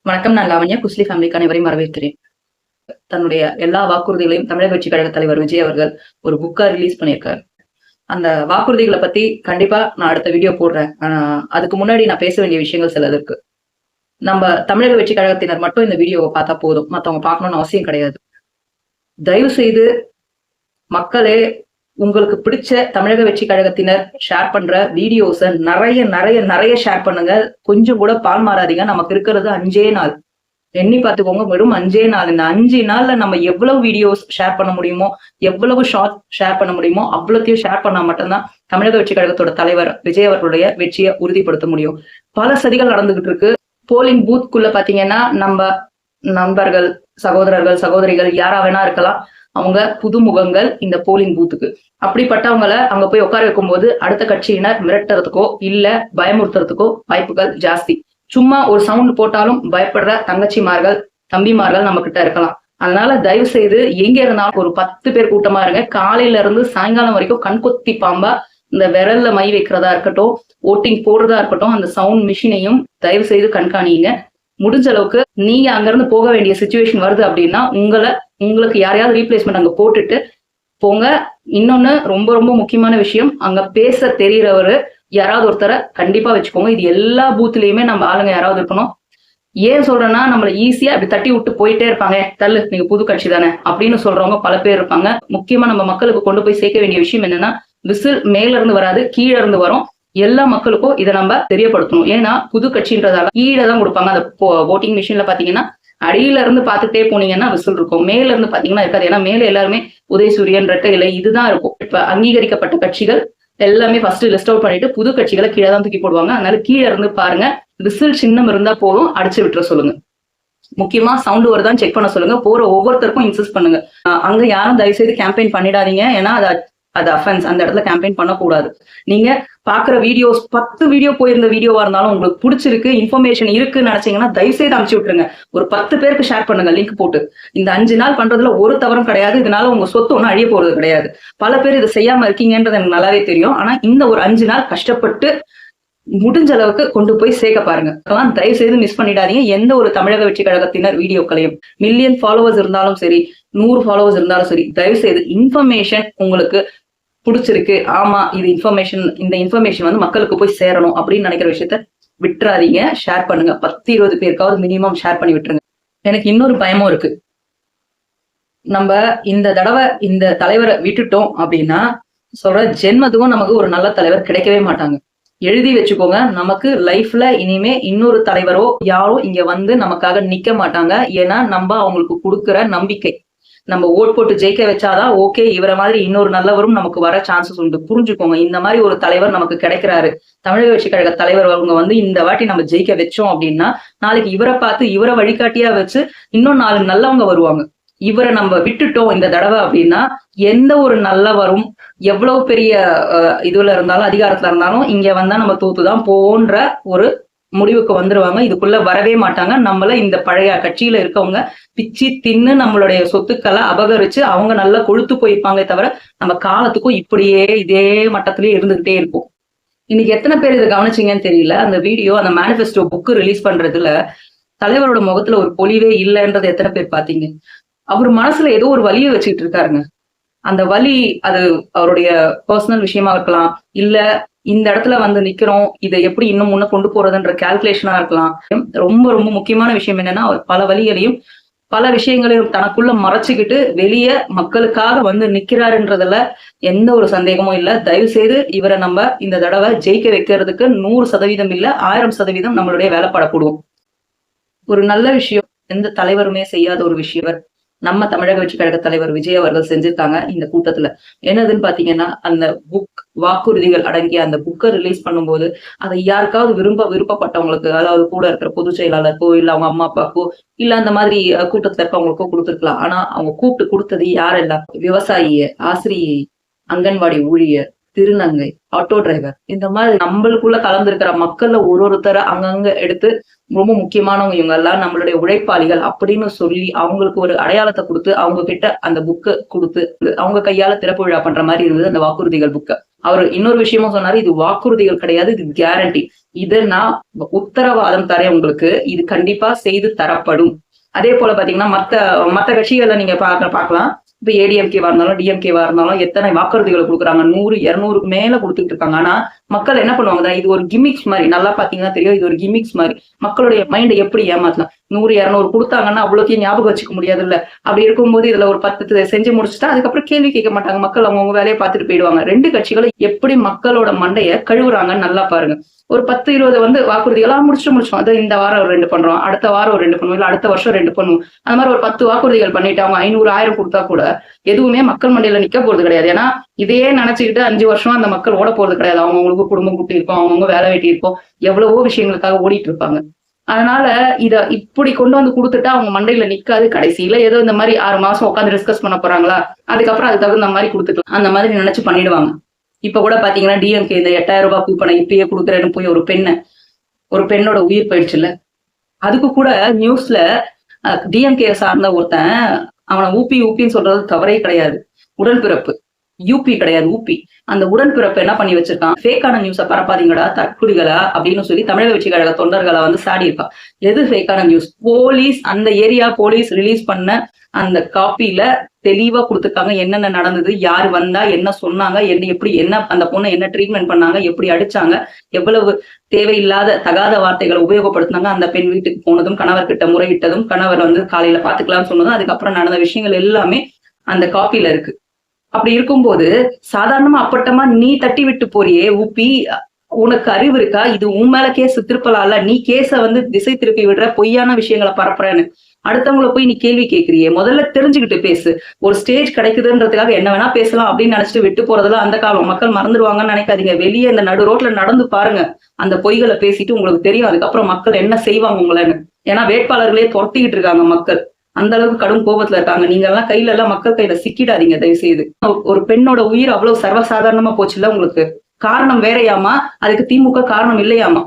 வணக்கம். நான் லாவண்யா. குஸ்லி ஃபேமிலிக்கு அனைவரையும் வரவேற்கிறேன். தன்னுடைய எல்லா வாக்குறுதிகளையும் தமிழக வெற்றி கழக தலைவர் விஜய் அவர்கள் ஒரு புக்கா ரிலீஸ் பண்ணியிருக்காரு. அந்த வாக்குறுதிகளை பத்தி கண்டிப்பா நான் அடுத்த வீடியோ போடுறேன். அதுக்கு முன்னாடி நான் பேச வேண்டிய விஷயங்கள் சிலது இருக்கு. நம்ம தமிழக வெற்றி கழகத்தினர் மட்டும் இந்த வீடியோவை பார்த்தா போதும், மத்தவங்க பார்க்கணும்னு அவசியம் கிடையாது. தயவு செய்து மக்களே, உங்களுக்கு பிடிச்ச தமிழக வெற்றி கழகத்தினர் ஷேர் பண்ற வீடியோஸை நிறைய நிறைய நிறைய ஷேர் பண்ணுங்க. கொஞ்சம் கூட பால் மாறாதீங்க. நமக்கு இருக்கிறது 5 நாள். எண்ணி பார்த்துக்கோங்க, வெறும் 5 நாள். இந்த 5 நாள்ல நம்ம எவ்வளவு வீடியோஸ் ஷேர் பண்ண முடியுமோ, எவ்வளவு ஷார்ட் ஷேர் பண்ண முடியுமோ அவ்வளோத்தையும் ஷேர் பண்ணா மட்டும்தான் தமிழக வெற்றி கழகத்தோட தலைவர் விஜய் அவர்களுடைய வெற்றியை உறுதிப்படுத்த முடியும். பல சதிகள் நடந்துகிட்டு இருக்கு. போலிங் பூத்குள்ள பாத்தீங்கன்னா நம்ம நண்பர்கள், சகோதரர்கள், சகோதரிகள் யாரா வேணா இருக்கலாம். அவங்க புதுமுகங்கள் இந்த போலிங் பூத்துக்கு. அப்படிப்பட்டவங்களை அங்க போய் உட்கார வைக்கும் போது அடுத்த கட்சியினர் மிரட்டுறதுக்கோ இல்ல பயமுறுத்துறதுக்கோ வாய்ப்புகள் ஜாஸ்தி. சும்மா ஒரு சவுண்ட் போட்டாலும் பயப்படுற தங்கச்சிமார்கள், தம்பிமார்கள் நம்ம கிட்ட இருக்கலாம். அதனால தயவு செய்து எங்க இருந்தாலும் ஒரு 10 பேர் கூட்டமா இருங்க. காலையில இருந்து சாயங்காலம் வரைக்கும் கண்கொத்தி பாம்பா இந்த விரல்ல மை வைக்கிறதா இருக்கட்டும், ஓட்டிங் போடுறதா இருக்கட்டும், அந்த சவுண்ட் மிஷினையும் தயவு செய்து கண்காணிங்க. முடிஞ்ச அளவுக்கு நீங்க அங்க இருந்து போக வேண்டிய சுச்சுவேஷன் வருது அப்படின்னா உங்களுக்கு யாரையாவது ரீப்ளேஸ்மெண்ட் அங்க போட்டுட்டு போங்க. இன்னொன்னு ரொம்ப ரொம்ப முக்கியமான விஷயம், அங்க பேச தெரியறவரு யாராவது ஒருத்தரை கண்டிப்பா வச்சுக்கோங்க. இது எல்லா பூத்துலயுமே நம்ம ஆளுங்க யாராவது இருக்கணும். ஏன் சொல்றேன்னா, நம்மள ஈஸியா அப்படி தட்டி விட்டு போயிட்டே இருப்பாங்க. தள்ளு, நீங்க புது கட்சி தானே அப்படின்னு சொல்றவங்க பல பேர் இருப்பாங்க. முக்கியமா நம்ம மக்களுக்கு கொண்டு போய் சேர்க்க வேண்டிய விஷயம் என்னன்னா, விசில் மேல இருந்து வராது, கீழே இருந்து வரும். எல்லா மக்களுக்கும் இதை நம்ம தெரியப்படுத்தணும். ஏன்னா புது கட்சின்றதால கீழே தான் கொடுப்பாங்க. அந்த ஓட்டிங் மிஷின்ல பாத்தீங்கன்னா அடியில இருந்து பாத்துட்டே போனீங்கன்னா விசில் இருக்கும், மேல இருந்து பாத்தீங்கன்னா இருக்காது. ஏன்னா மேல எல்லாருமே உதயசூரியன், ரெட்டை இலை இதுதான் இருக்கும். இப்ப அங்கீகரிக்கப்பட்ட கட்சிகள் எல்லாமே ஃபர்ஸ்ட் லிஸ்ட் அவுட் பண்ணிட்டு புது கட்சிகளை கீழே தான் தூக்கி போடுவாங்க. அதனால கீழே இருந்து பாருங்க. விசில் சின்னம் இருந்தா போதும், அடிச்சு விட்டுற சொல்லுங்க. முக்கியமா சவுண்ட் வருதான் செக் பண்ண சொல்லுங்க. போற ஒவ்வொருத்தருக்கும் இன்சிஸ்ட் பண்ணுங்க. அங்க யாரும் தயவு செய்து கேம்பெயின் பண்ணிடாதீங்க. ஏன்னா அது அஃபென்ஸ். அந்த இடத்துல கேம்பெயின் பண்ணக்கூடாது. நீங்க பாக்குற வீடியோஸ் 10 வீடியோ போயிருந்த வீடியோவா இருந்தாலும் உங்களுக்கு பிடிச்சிருக்கு, இன்ஃபர்மேஷன் இருக்குன்னு நினைச்சீங்கன்னா தயவு செய்து அனுப்பிச்சு விட்டுருங்க. ஒரு 10 பேருக்கு ஷேர் பண்ணுங்க லிங்க் போட்டு. இந்த 5 நாள் பண்றதுல ஒரு தவறும் கிடையாது. இதனால உங்க சொத்து ஒன்றும் அழிய போறது கிடையாது. பல பேர் இதை செய்யாம இருக்கீங்கன்றது எனக்கு நல்லாவே தெரியும். ஆனா இந்த ஒரு 5 நாள் கஷ்டப்பட்டு முடிஞ்ச அளவுக்கு கொண்டு போய் சேர்க்க பாருங்க. அதெல்லாம் தயவு செய்து மிஸ் பண்ணிடாதீங்க. எந்த ஒரு தமிழக வெற்றி கழகத்தினர் வீடியோக்களையும் மில்லியன் ஃபாலோவர்ஸ் இருந்தாலும் சரி, 100 ஃபாலோவர்ஸ் இருந்தாலும் சரி, தயவு செய்து இன்ஃபர்மேஷன் உங்களுக்கு பிடிச்சிருக்கு, ஆமா இது இன்ஃபர்மேஷன், இந்த இன்ஃபர்மேஷன் வந்து மக்களுக்கு போய் சேரணும் அப்படின்னு நினைக்கிற விஷயத்த விட்டுறாதீங்க. ஷேர் பண்ணுங்க. 10-20 பேருக்காவது மினிமம் ஷேர் பண்ணி விட்டுருங்க. எனக்கு இன்னொரு பயமும் இருக்கு. நம்ம இந்த தடவை இந்த தலைவரை விட்டுட்டோம் அப்படின்னா ஜென்மத்துக்கும் நமக்கு ஒரு நல்ல தலைவர் கிடைக்கவே மாட்டாங்க. எழுதி வச்சுக்கோங்க. நமக்கு லைஃப்ல இனிமே இன்னொரு தலைவரோ யாரோ இங்க வந்து நமக்காக நிக்க மாட்டாங்க. ஏன்னா நம்ம அவங்களுக்கு கொடுக்குற நம்பிக்கை, நம்ம ஓட் போட்டு ஜெயிக்க வச்சாதான் ஓகே, இவரை மாதிரி இன்னொரு நல்லவரும் நமக்கு வர சான்சஸ் உண்டு. புரிஞ்சுக்கோங்க. இந்த மாதிரி ஒரு தலைவர் நமக்கு கிடைக்கிறாரு, தமிழக வெற்றி கழக தலைவர் அவங்க வந்து இந்த வாட்டி நம்ம ஜெயிக்க வச்சோம் அப்படின்னா நாளைக்கு இவரை பார்த்து இவரை வழிகாட்டியா வச்சு இன்னும் 4 நல்லவங்க வருவாங்க. இவரை நம்ம விட்டுட்டோம் இந்த தடவை அப்படின்னா எந்த ஒரு நல்லவரும் எவ்வளவு பெரிய இதுல இருந்தாலும் அதிகாரத்துல இருந்தாலும் இங்க வந்தா நம்ம தோத்துதான் போன்ற ஒரு முடிவுக்கு வந்துருவாங்க. இதுக்குள்ள வரவே மாட்டாங்க. நம்மள இந்த பழைய கட்சியில இருக்கவங்க பிச்சு தின்னு நம்மளுடைய சொத்துக்களை அபகரிச்சு அவங்க நல்லா கொழுத்து போயிருப்பாங்களே தவிர நம்ம காலத்துக்கும் இப்படியே இதே மட்டத்திலேயே இருந்துகிட்டே இருக்கும். இன்னைக்கு எத்தனை பேர் இதை கவனிச்சிங்கன்னு தெரியல. அந்த வீடியோ, அந்த மேனிஃபெஸ்டோ புக்கு ரிலீஸ் பண்றதுல தலைவரோட முகத்துல ஒரு பொலிவே இல்லைன்றது எத்தனை பேர் பாத்தீங்க? அவர் மனசுல ஏதோ ஒரு வலியை வச்சுக்கிட்டு இருக்காருங்க. அந்த வலி அது அவருடைய பர்சனல் விஷயமா இருக்கலாம், இல்ல இந்த இடத்துல வந்து நிக்கிறோம், இதை எப்படி இன்னும் முன்ன கொண்டு போறதுன்ற கால்குலேஷனா இருக்கலாம். ரொம்ப ரொம்ப முக்கியமான விஷயம் என்னன்னா, அவர் பல வழிகளையும் பல விஷயங்களையும் தனக்குள்ள மறைச்சுக்கிட்டு வெளியே மக்களுக்காக வந்து நிக்கிறாருன்றதுல எந்த ஒரு சந்தேகமும் இல்லை. தயவு செய்து இவரை நம்ம இந்த தடவை ஜெயிக்க வைக்கிறதுக்கு 100% இல்ல 1000% நம்மளுடைய வேலைப்படக்கூடும். ஒரு நல்ல விஷயம், எந்த தலைவருமே செய்யாத ஒரு விஷயம் நம்ம தமிழக வெற்றி கழக தலைவர் விஜய் அவர்கள் செஞ்சிருக்காங்க இந்த கூட்டத்துல. என்னதுன்னு பாத்தீங்கன்னா, அந்த புக் வாக்குறுதிகள் அடங்கிய அந்த புக்கை ரிலீஸ் பண்ணும்போது அதை யாருக்காவது விருப்பப்பட்டவங்களுக்கு, அதாவது கூட இருக்கிற பொதுச் செயலாளருக்கோ இல்ல அவங்க அம்மா அப்பாக்கோ இல்ல அந்த மாதிரி கூட்டத்துல இருக்கவங்களுக்கோ கொடுத்துருக்கலாம். ஆனா அவங்க கூப்பிட்டு கொடுத்தது யாரெல்லாம்? விவசாயிய, ஆசிரியை, அங்கன்வாடி ஊழியர், திருநங்கை, ஆட்டோ டிரைவர், இந்த மாதிரி நம்மளுக்குள்ள கலந்துருக்கிற மக்கள்ல ஒருத்தரை அங்கங்க எடுத்து ரொம்ப முக்கியமானவங்க இவங்க எல்லாம் நம்மளுடைய உழைப்பாளிகள் அப்படின்னு சொல்லி அவங்களுக்கு ஒரு அடையாளத்தை கொடுத்து அவங்க கிட்ட அந்த புக்கை கொடுத்து அவங்க கையால திறப்பு விழா பண்ற மாதிரி இருந்தது அந்த வாக்குறுதிகள் புக்கை. அவர் இன்னொரு விஷயமும் சொன்னாரு, இது வாக்குறுதிகள் கிடையாது, இது கேரண்டி. இதை நான் உத்தரவாதம் தரேன் உங்களுக்கு, இது கண்டிப்பா செய்து தரப்படும். அதே போல பாத்தீங்கன்னா மத்த கட்சிகள்ல நீங்க பார்க்கலாம். இப்ப ஏடிஎம்கேவா இருந்தாலும் டிஎம்கேவா இருந்தாலும் எத்தனை வாக்குறுதிகளை கொடுக்குறாங்க, 100 200க்கு மேல கொடுத்துட்டு இருக்காங்க. ஆனா மக்கள் என்ன பண்ணுவாங்க, இது ஒரு கிமிக்ஸ் மாதிரி, நல்லா பாத்தீங்கன்னா தெரியும், இது ஒரு கிமிக்ஸ் மாதிரி. மக்களுடைய மைண்டை எப்படி ஏமாத்தலாம், 100 200 கொடுத்தாங்கன்னா அவ்வளோத்தையும் ஞாபகம் வச்சுக்க முடியாது இல்ல. அப்படி இருக்கும்போது இதுல ஒரு 10 செஞ்சு முடிச்சுட்டா அதுக்கப்புறம் கேள்வி கேட்க மாட்டாங்க மக்கள், அவங்க வேலையை பார்த்துட்டு போயிடுவாங்க. ரெண்டு கட்சிகளும் எப்படி மக்களோட மண்டைய கழுவுறாங்கன்னு நல்லா பாருங்க. ஒரு 10 20 வாக்குறுதிகளா முடிச்சோம். அது இந்த வாரம் ஒரு 2 பண்றோம், அடுத்த வாரம் ஒரு 2 பண்ணுவோம், இல்ல அடுத்த வருஷம் 2 பண்ணுவோம். அந்த மாதிரி ஒரு 10 வாக்குறுதிகள் பண்ணிட்டு அவங்க 500 1000 கொடுத்தா கூட எதுவுமே மக்கள் மண்டையில நிக்க போறது கிடையாது. ஏன்னா இதையே நினைச்சுக்கிட்டு 5 வருஷமா அந்த மக்கள் ஓட போறது கிடையாது. அவங்களுக்கு குடும்பம் குட்டி இருக்கும், அவங்கவுங்க வேலை வெட்டி இருக்கும், எவ்வளவோ விஷயங்களுக்காக ஓடிட்டு இருப்பாங்க. அதனால இத இப்படி கொண்டு வந்து கொடுத்துட்டா அவங்க மண்டையில நிக்காது. கடைசியில ஏதோ இந்த மாதிரி 6 மாசம் உட்காந்து டிஸ்கஸ் பண்ண போறாங்களா, அதுக்கப்புறம் அது தகுந்த மாதிரி கொடுத்துக்கலாம், அந்த மாதிரி நினைச்சு பண்ணிடுவாங்க. இப்ப கூட பாத்தீங்கன்னா டிஎம்கே இந்த 8000 ரூபாய் கூப்பனை இப்படியே கொடுக்குறேன்னு போய் ஒரு பெண்ணோட உயிர் போயிடுச்சு இல்ல. அதுக்கு கூட நியூஸ்ல டிஎம்கே சார்ந்த ஒருத்தன் அவனை ஊப்பின்னு சொல்றது தவறே கிடையாது. உடன்பிறப்பு யூபி கிடையாது, ஊபி. அந்த உடன்பிறப்பு என்ன பண்ணி வச்சிருக்கான், ஃபேக்கான நியூஸை பரப்பாதீங்கடா தற்குறிகளா அப்படின்னு சொல்லி தமிழக வெற்றி கழக தொண்டர்களை சாடி இருக்கான். எது ஃபேக்கான நியூஸ், போலீஸ் அந்த ஏரியா போலீஸ் ரிலீஸ் பண்ண அந்த காப்பியில தெளிவா கொடுத்துருக்காங்க, என்னென்ன நடந்தது, யாரு வந்தா, என்ன சொன்னாங்க, என்ன அந்த பொண்ணை என்ன ட்ரீட்மெண்ட் பண்ணாங்க, எப்படி அடிச்சாங்க, எவ்வளவு தேவையில்லாத தகாத வார்த்தைகளை உபயோகப்படுத்தினாங்க, அந்த பெண் வீட்டுக்கு போனதும், கணவர்கிட்ட முறையிட்டதும், கணவர் காலையில பாத்துக்கலாம்னு சொன்னதும், அதுக்கப்புறம் நடந்த விஷயங்கள் எல்லாமே அந்த காப்பியில இருக்கு. அப்படி இருக்கும்போது சாதாரணமா அப்பட்டமா நீ தட்டி விட்டு போறியே ஊப்பி, உனக்கு அறிவு இருக்கா, இது உன் மேல கேஸ் திருப்பலாம்ல, நீ கேஸ திசை திருப்பி விடுற, பொய்யான விஷயங்களை பரப்புறேன்னு அடுத்தவங்களை போய் நீ கேள்வி கேட்கிறியே, முதல்ல தெரிஞ்சுக்கிட்டு பேசு. ஒரு ஸ்டேஜ் கிடைக்குதுன்றதுக்காக என்ன வேணா பேசலாம் அப்படின்னு நினைச்சிட்டு விட்டு போறதெல்லாம் அந்த காலம், மக்கள் மறந்துடுவாங்கன்னு நினைக்காதீங்க. வெளியே இந்த நடு ரோட்ல நடந்து பாருங்க, அந்த பொய்களை பேசிட்டு உங்களுக்கு தெரியும் அதுக்கப்புறம் மக்கள் என்ன செய்வாங்க உங்களன்னு. ஏன்னா வேட்பாளர்களே துரத்திக்கிட்டு இருக்காங்க மக்கள், அந்த அளவுக்கு கடும் கோபத்துல இருக்காங்க. நீங்க எல்லாம் கையில எல்லாம் மக்கள் கையில சிக்கிடாதீங்க தயவு செய்து. ஒரு பெண்ணோட உயிர் அவ்வளவு சர்வசாதாரணமா போச்சுல்ல உங்களுக்கு, காரணம் வேறையாமா, அதுக்கு திமுக காரணம் இல்லையாமா.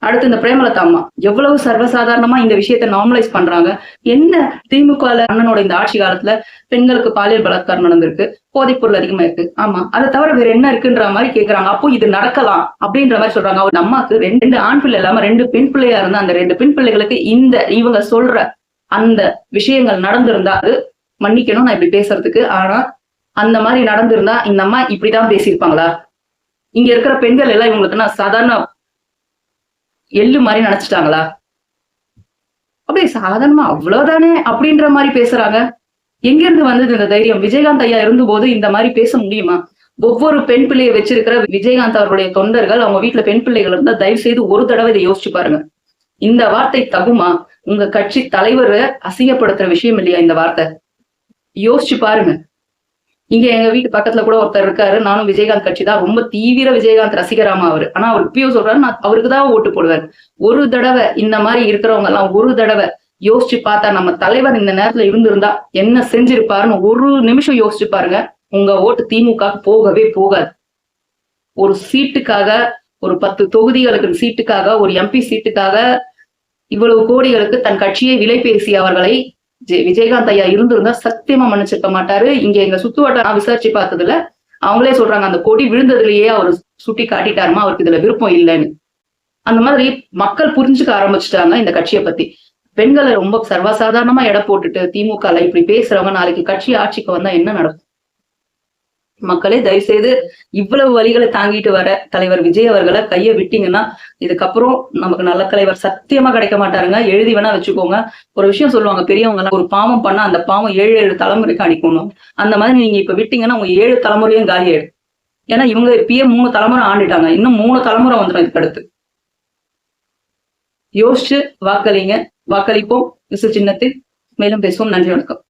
அடுத்து இந்த பிரேமலதா அம்மா எவ்வளவு சர்வசாதாரணமா இந்த விஷயத்த நார்மலைஸ் பண்றாங்க. என்ன திமுக அண்ணனோட இந்த ஆட்சி காலத்துல பெண்களுக்கு பாலியல் பலாத்காரம் நடந்திருக்கு, போதைப்பொருள் அதிகமா இருக்கு, ஆமா, அதை தவிர வேற என்ன இருக்குன்ற மாதிரி கேக்குறாங்க. அப்போ இது நடக்கலாம் அப்படின்ற மாதிரி சொல்றாங்க. அவர் அம்மாக்கு 2 ஆண் பிள்ளை இல்லாம 2 பெண் பிள்ளையா இருந்தா அந்த 2 பெண் பிள்ளைகளுக்கு இவங்க சொல்ற அந்த விஷயங்கள் நடந்திருந்தா அது மன்னிக்கணும் நான் இப்படி பேசுறதுக்கு. ஆனா அந்த மாதிரி நடந்திருந்தா இந்த அம்மா இப்படிதான் பேசியிருப்பாங்களா? இங்க இருக்கிற பெண்கள் எல்லாம் இவங்களுக்கு நான் சாதாரண எள்ளு மாதிரி நினைச்சிட்டாங்களா? அப்படி சாதாரணமா அவ்வளவுதானே அப்படின்ற மாதிரி பேசுறாங்க. எங்க இருந்து வந்தது இந்த தைரியம்? விஜயகாந்த் ஐயா இருந்தபோது இந்த மாதிரி பேச முடியுமா? ஒவ்வொரு பெண் பிள்ளையை வச்சிருக்கிற விஜயகாந்த் அவருடைய தொண்டர்கள் அவங்க வீட்டுல பெண் பிள்ளைகள் இருந்தா தயவு செய்து ஒரு தடவை இதை யோசிச்சு பாருங்க. இந்த வார்த்தை தகுமா? உங்க கட்சி தலைவர் அசிங்கப்படுத்துற விஷயம் இல்லையா இந்த வார்த்தை? யோசிச்சு பாருங்க. இங்க எங்க வீட்டு பக்கத்துல கூட ஒருத்தர் இருக்காரு, நானும் விஜயகாந்த் கட்சி தான், ரொம்ப தீவிர விஜயகாந்த் ரசிகராமா அவரு. ஆனா அவர் இப்பயும் சொல்றாரு நான் அவருக்கு தான் ஓட்டு போடுவார். ஒரு தடவை இந்த மாதிரி இருக்கிறவங்க எல்லாம் ஒரு தடவை யோசிச்சு பார்த்தா நம்ம தலைவர் இந்த நேரத்துல இருந்திருந்தா என்ன செஞ்சிருப்பாருன்னு ஒரு நிமிஷம் யோசிச்சு பாருங்க. உங்க ஓட்டு திமுக போகவே போகாது. ஒரு சீட்டுக்காக, ஒரு 10 தொகுதிகளுக்கு சீட்டுக்காக, ஒரு எம்பி சீட்டுக்காக இவ்வளவு கோடிகளுக்கு தன் கட்சியை விலை பேசி அவர்களை விஜயகாந்த் ஐயா இருந்திருந்தா சத்தியமா மன்னிச்சிருக்க மாட்டாரு. இங்க எங்க சுத்துவட்டார நான் விசாரிச்சு பார்த்ததுல அவங்களே சொல்றாங்க அந்த கொடி விழுந்ததுலயே அவர் சுட்டி காட்டிட்டாருமா அவருக்கு இதுல விருப்பம் இல்லைன்னு. அந்த மாதிரி மக்கள் புரிஞ்சுக்க ஆரம்பிச்சுட்டாங்க இந்த கட்சியை பத்தி. பெண்களை ரொம்ப சர்வசாதாரணமா எடை போட்டுட்டு திமுக இப்படி பேசுறவங்க நாளைக்கு கட்சி ஆட்சிக்கு வந்தா என்ன நடக்கும்? மக்களே தயவு செய்து இவ்வளவு வழிகளை தாங்கிட்டு வர தலைவர் விஜய் அவர்களை கையை விட்டீங்கன்னா இதுக்கப்புறம் நமக்கு நல்ல தலைவர் சத்தியமா கிடைக்க மாட்டாருங்க. எழுதி வேணா வச்சுக்கோங்க. ஒரு விஷயம் சொல்லுவாங்க பெரியவங்க எல்லாம், ஒரு பாவம் பண்ணா அந்த பாவம் 7 தலைமுறைக்கு அடிக்கணும். அந்த மாதிரி நீங்க இப்ப விட்டீங்கன்னா உங்க 7 தலைமுறையும் காலி ஆயிடும். ஏன்னா இவங்க இப்பயே 3 தலைமுறை ஆண்டுட்டாங்க, இன்னும் 3 தலைமுறை வந்துடும் இதுக்கு அடுத்து. யோசிச்சு வாக்களிங்க. வாக்களிப்போம் விசு சின்னத்தில். மேலும் பேசுவோம். நன்றி, வணக்கம்.